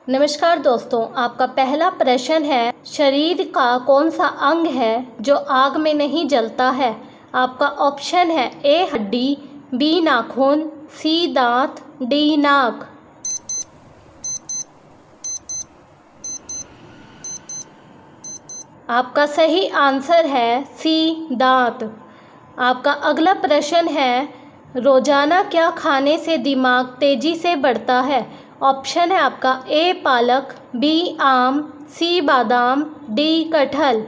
नमस्कार दोस्तों, आपका पहला प्रश्न है, शरीर का कौन सा अंग है जो आग में नहीं जलता है। आपका ऑप्शन है ए हड्डी, बी नाखून, सी दांत, डी नाक। आपका सही आंसर है सी दांत। आपका अगला प्रश्न है, रोजाना क्या खाने से दिमाग तेजी से बढ़ता है। ऑप्शन है आपका ए पालक, बी आम, सी बादाम, डी कटहल।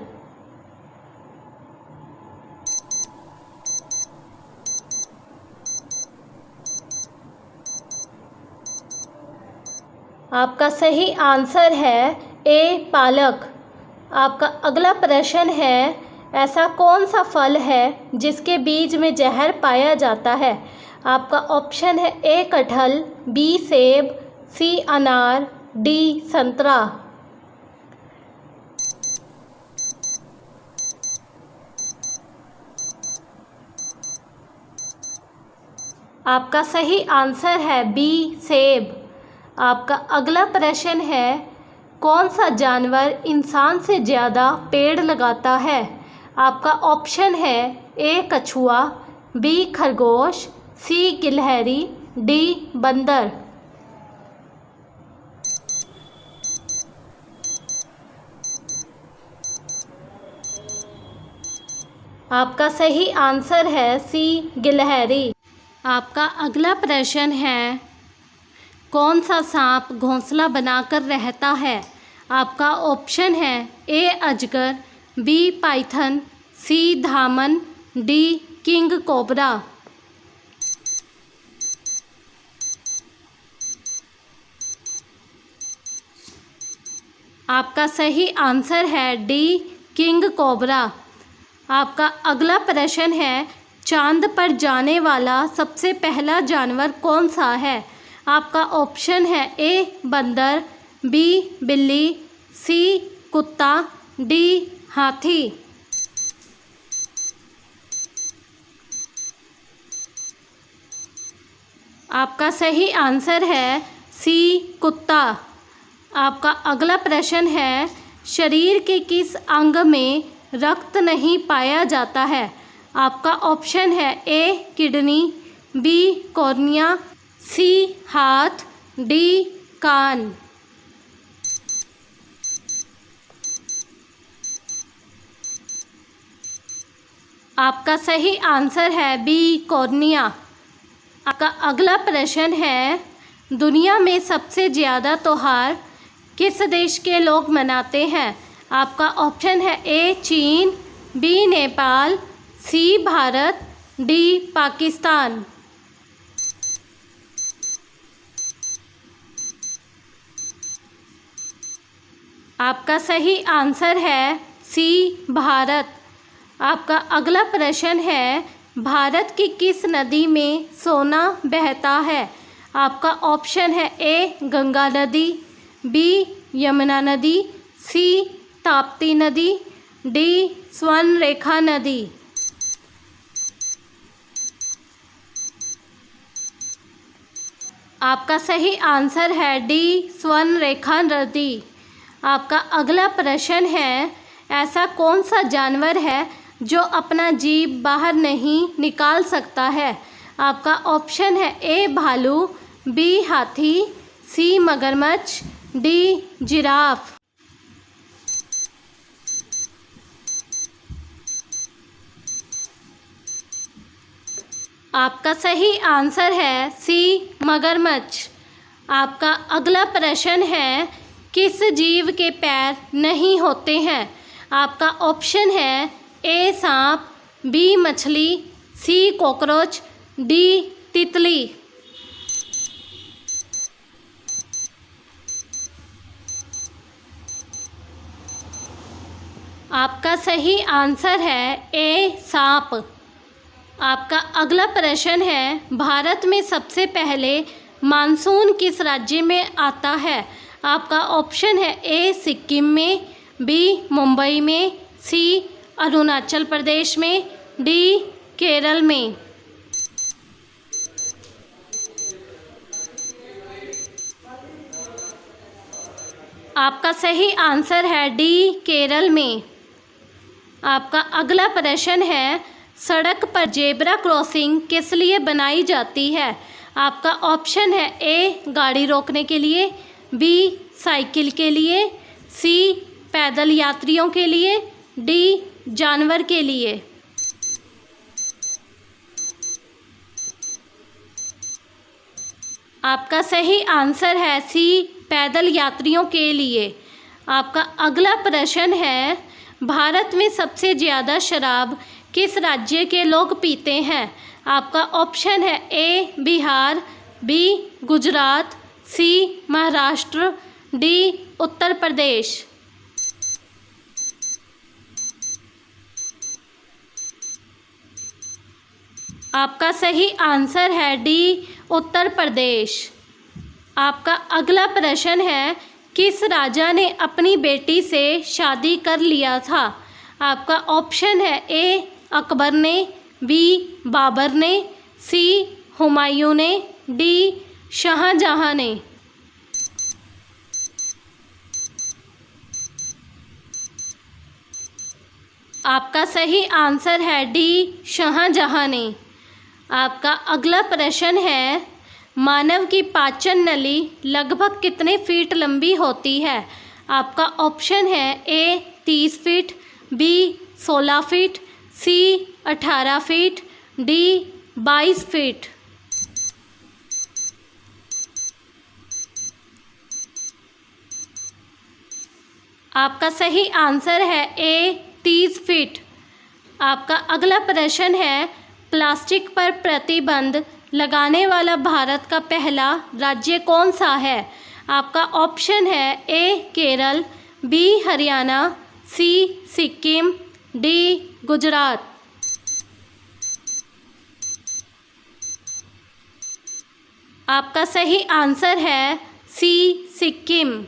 आपका सही आंसर है ए पालक। आपका अगला प्रश्न है, ऐसा कौन सा फल है जिसके बीज में जहर पाया जाता है। आपका ऑप्शन है ए कटहल, बी सेब, सी अनार, डी संतरा। आपका सही आंसर है बी सेब। आपका अगला प्रश्न है, कौन सा जानवर इंसान से ज़्यादा पेड़ लगाता है। आपका ऑप्शन है ए कछुआ, बी खरगोश, सी गिलहरी, डी बंदर। आपका सही आंसर है सी गिलहरी। आपका अगला प्रश्न है, कौन सा सांप घोंसला बनाकर रहता है। आपका ऑप्शन है ए अजगर, बी पाइथन, सी धामन, डी किंग कोबरा। आपका सही आंसर है डी किंग कोबरा। आपका अगला प्रश्न है, चांद पर जाने वाला सबसे पहला जानवर कौन सा है। आपका ऑप्शन है ए बंदर, बी बिल्ली, सी कुत्ता, डी हाथी। आपका सही आंसर है सी कुत्ता। आपका अगला प्रश्न है, शरीर के किस अंग में रक्त नहीं पाया जाता है। आपका ऑप्शन है ए किडनी, बी कॉर्निया, सी हाथ, डी कान। आपका सही आंसर है बी कॉर्निया। आपका अगला प्रश्न है, दुनिया में सबसे ज़्यादा त्योहार किस देश के लोग मनाते हैं। आपका ऑप्शन है ए चीन, बी नेपाल, सी भारत, डी पाकिस्तान। आपका सही आंसर है सी भारत। आपका अगला प्रश्न है, भारत की किस नदी में सोना बहता है। आपका ऑप्शन है ए गंगा नदी, बी यमुना नदी, सी ताप्ती नदी, डी स्वर्ण रेखा नदी। आपका सही आंसर है डी स्वर्ण रेखा नदी। आपका अगला प्रश्न है, ऐसा कौन सा जानवर है जो अपना जीभ बाहर नहीं निकाल सकता है। आपका ऑप्शन है ए भालू, बी हाथी, सी मगरमच्छ, डी जिराफ। आपका सही आंसर है सी मगरमच्छ। आपका अगला प्रश्न है, किस जीव के पैर नहीं होते हैं। आपका ऑप्शन है ए सांप, बी मछली, सी कॉकरोच, डी तितली। आपका सही आंसर है ए सांप। आपका अगला प्रश्न है, भारत में सबसे पहले मानसून किस राज्य में आता है। आपका ऑप्शन है ए सिक्किम में, बी मुंबई में, सी अरुणाचल प्रदेश में, डी केरल में। आपका सही आंसर है डी, केरल में। आपका अगला प्रश्न है, सड़क पर जेब्रा क्रॉसिंग किस लिए बनाई जाती है? आपका ऑप्शन है ए, गाड़ी रोकने के लिए, बी, साइकिल के लिए, सी, पैदल यात्रियों के लिए, डी, जानवर के लिए। आपका सही आंसर है सी, पैदल यात्रियों के लिए। आपका अगला प्रश्न है, भारत में सबसे ज़्यादा शराब किस राज्य के लोग पीते हैं? आपका ऑप्शन है ए, बिहार, बी, गुजरात, सी, महाराष्ट्र, डी, उत्तर प्रदेश। आपका सही आंसर है डी, उत्तर प्रदेश। आपका अगला प्रश्न है, किस राजा ने अपनी बेटी से शादी कर लिया था? आपका ऑप्शन है ए, अकबर ने, बी, बाबर ने, सी, हुमायूं ने, डी, शाहजहां ने। आपका सही आंसर है डी, शाहजहां ने। आपका अगला प्रश्न है, मानव की पाचन नली लगभग कितने फीट लंबी होती है? आपका ऑप्शन है ए, 30 फीट, बी, 16 फीट, सी, 18 फीट, डी, 22 फीट। आपका सही आंसर है ए, 30 फीट। आपका अगला प्रश्न है, प्लास्टिक पर प्रतिबंध लगाने वाला भारत का पहला राज्य कौन सा है? आपका ऑप्शन है ए, केरल, बी, हरियाणा, सी, सिक्किम, डी, गुजरात। आपका सही आंसर है सी, सिक्किम।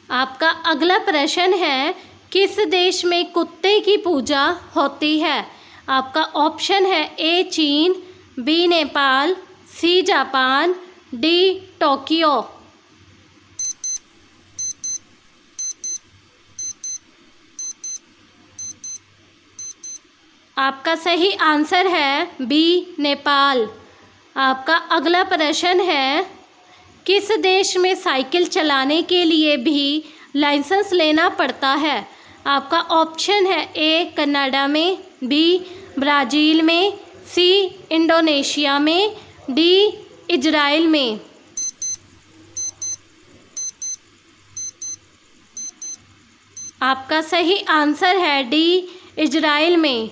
आपका अगला प्रश्न है, किस देश में कुत्ते की पूजा होती है? आपका ऑप्शन है ए, चीन, बी, नेपाल, सी, जापान, डी, टोक्यो। आपका सही आंसर है बी, नेपाल। आपका अगला प्रश्न है, किस देश में साइकिल चलाने के लिए भी लाइसेंस लेना पड़ता है? आपका ऑप्शन है ए, कनाडा में, बी, ब्राज़ील में, सी, इंडोनेशिया में, डी, इजराइल में। आपका सही आंसर है डी, इजराइल में।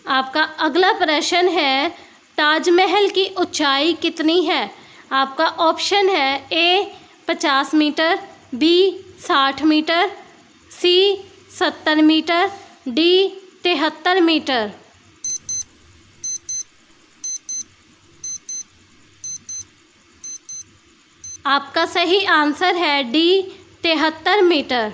आपका अगला प्रश्न है, ताजमहल की ऊंचाई कितनी है? आपका ऑप्शन है ए, 50 मीटर, बी, 60 मीटर, सी, 70 मीटर, डी, 73 मीटर। आपका सही आंसर है डी, 73 मीटर।